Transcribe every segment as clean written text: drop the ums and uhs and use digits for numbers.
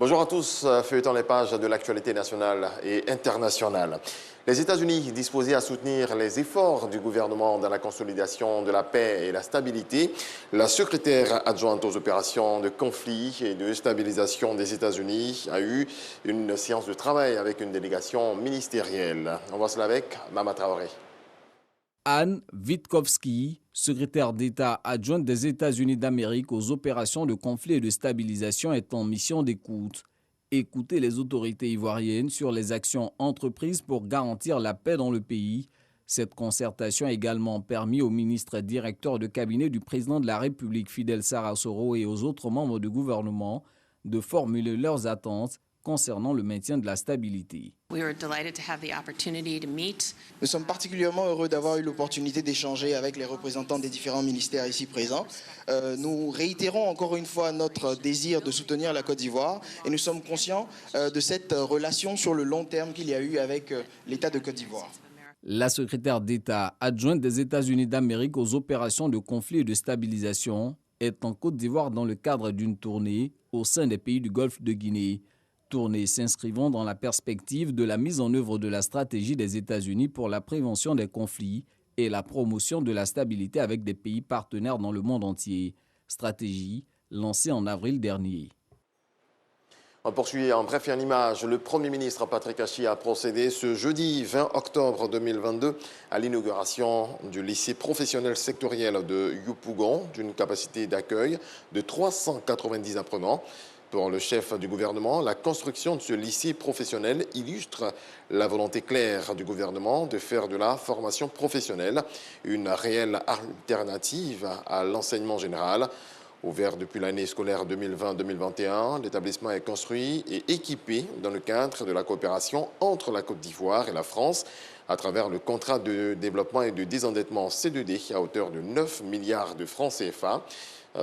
Bonjour à tous, feuilletant les pages de l'actualité nationale et internationale. Les États-Unis disposés à soutenir les efforts du gouvernement dans la consolidation de la paix et la stabilité. La secrétaire adjointe aux opérations de conflit et de stabilisation des États-Unis a eu une séance de travail avec une délégation ministérielle. On voit cela avec Mama Traoré. Anne Witkowski, secrétaire d'État adjointe des États-Unis d'Amérique aux opérations de conflit et de stabilisation, est en mission d'écoute. Écouter les autorités ivoiriennes sur les actions entreprises pour garantir la paix dans le pays. Cette concertation a également permis au ministre directeur de cabinet du président de la République, Fidel Sarr-Soro, et aux autres membres du gouvernement de formuler leurs attentes concernant le maintien de la stabilité. Nous sommes particulièrement heureux d'avoir eu l'opportunité d'échanger avec les représentants des différents ministères ici présents. Nous réitérons encore une fois notre désir de soutenir la Côte d'Ivoire et nous sommes conscients de cette relation sur le long terme qu'il y a eu avec l'État de Côte d'Ivoire. La secrétaire d'État adjointe des États-Unis d'Amérique aux opérations de conflit et de stabilisation est en Côte d'Ivoire dans le cadre d'une tournée au sein des pays du Golfe de Guinée. Tournée s'inscrivant dans la perspective de la mise en œuvre de la stratégie des États-Unis pour la prévention des conflits et la promotion de la stabilité avec des pays partenaires dans le monde entier. Stratégie lancée en avril dernier. On poursuit en bref et en image. Le Premier ministre Patrick Achi a procédé ce jeudi 20 octobre 2022 à l'inauguration du lycée professionnel sectoriel de Yopougon, d'une capacité d'accueil de 390 apprenants. Pour le chef du gouvernement, la construction de ce lycée professionnel illustre la volonté claire du gouvernement de faire de la formation professionnelle une réelle alternative à l'enseignement général. Ouvert depuis l'année scolaire 2020-2021, l'établissement est construit et équipé dans le cadre de la coopération entre la Côte d'Ivoire et la France à travers le contrat de développement et de désendettement C2D à hauteur de 9 milliards de francs CFA.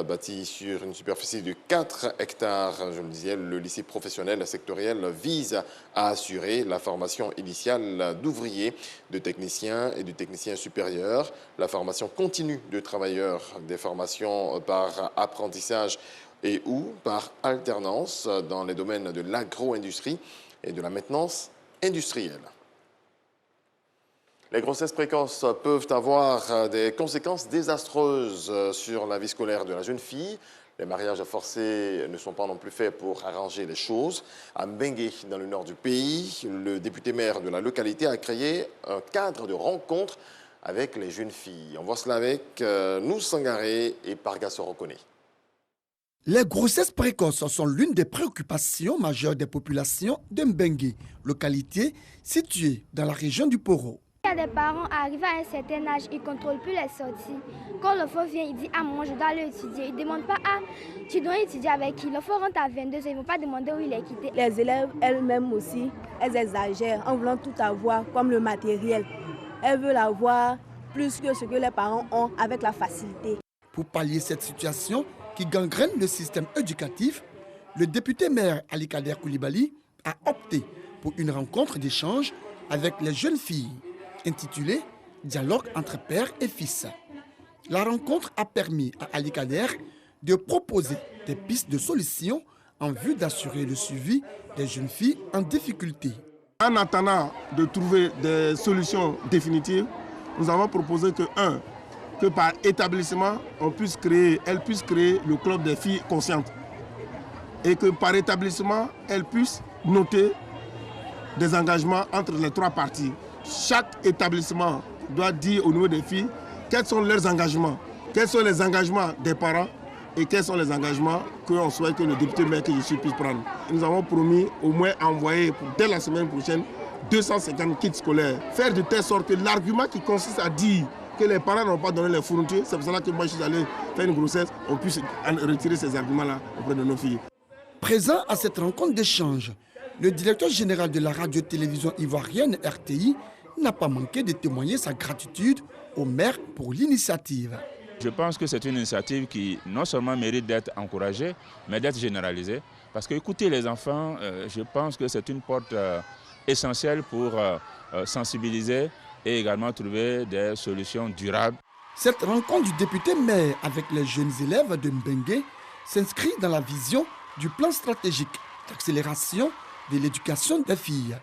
Bâti sur une superficie de 4 hectares, je le disais, le lycée professionnel sectoriel vise à assurer la formation initiale d'ouvriers, de techniciens et de techniciens supérieurs, la formation continue de travailleurs, des formations par apprentissage et ou par alternance dans les domaines de l'agro-industrie et de la maintenance industrielle. Les grossesses précoces peuvent avoir des conséquences désastreuses sur la vie scolaire de la jeune fille. Les mariages forcés ne sont pas non plus faits pour arranger les choses. À Mbengue, dans le nord du pays, le député maire de la localité a créé un cadre de rencontre avec les jeunes filles. On voit cela avec nous Sangaré et Parga Sorokone. Les grossesses précoces sont l'une des préoccupations majeures des populations de Mbengue, localité située dans la région du Poro. Il y a des parents arrivés à un certain âge, ils ne contrôlent plus les sorties. Quand l'enfant vient, il dit « Ah, moi, je dois aller étudier ». Ils ne demandent pas « Ah, tu dois étudier avec qui ?» L'enfant rentre à 22 ans, ils ne vont pas demander où il est quitté. Les élèves elles-mêmes aussi, elles exagèrent en voulant tout avoir comme le matériel. Elles veulent avoir plus que ce que les parents ont avec la facilité. Pour pallier cette situation qui gangrène le système éducatif, le député maire Ali Kader Koulibaly a opté pour une rencontre d'échange avec les jeunes filles, intitulé « Dialogue entre père et fils ». La rencontre a permis à Ali Kader de proposer des pistes de solutions en vue d'assurer le suivi des jeunes filles en difficulté. En attendant de trouver des solutions définitives, nous avons proposé que par établissement, elles puissent créer le club des filles conscientes. Et que par établissement, elles puissent noter des engagements entre les trois parties. Chaque établissement doit dire au niveau des filles quels sont leurs engagements, quels sont les engagements des parents et quels sont les engagements qu'on souhaite que le député maire que je suis puisse prendre. Nous avons promis au moins envoyer dès la semaine prochaine 250 kits scolaires. Faire de telle sorte que l'argument qui consiste à dire que les parents n'ont pas donné les fournitures, c'est pour cela que moi je suis allé faire une grossesse, on puisse retirer ces arguments-là auprès de nos filles. Présent à cette rencontre d'échange, le directeur général de la radio-télévision ivoirienne RTI n'a pas manqué de témoigner sa gratitude au maire pour l'initiative. Je pense que c'est une initiative qui non seulement mérite d'être encouragée, mais d'être généralisée. Parce que écouter les enfants, je pense que c'est une porte essentielle pour sensibiliser et également trouver des solutions durables. Cette rencontre du député maire avec les jeunes élèves de Mbengue s'inscrit dans la vision du plan stratégique d'accélération de l'éducation des filles.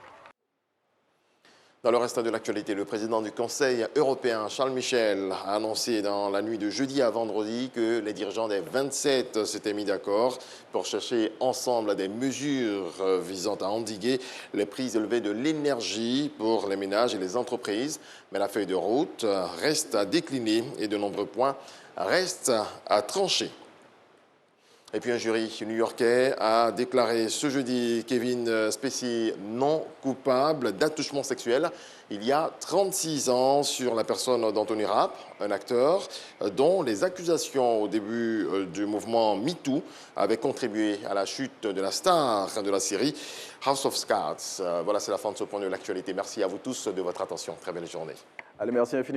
Dans le reste de l'actualité, le président du Conseil européen, Charles Michel, a annoncé dans la nuit de jeudi à vendredi que les dirigeants des 27 s'étaient mis d'accord pour chercher ensemble des mesures visant à endiguer les prix élevés de l'énergie pour les ménages et les entreprises. Mais la feuille de route reste à décliner et de nombreux points restent à trancher. Et puis un jury new-yorkais a déclaré ce jeudi Kevin Spacey non coupable d'attouchement sexuel il y a 36 ans sur la personne d'Anthony Rapp, un acteur dont les accusations au début du mouvement MeToo avaient contribué à la chute de la star de la série House of Cards. Voilà, c'est la fin de ce point de l'actualité. Merci à vous tous de votre attention. Très belle journée. Allez, merci infiniment.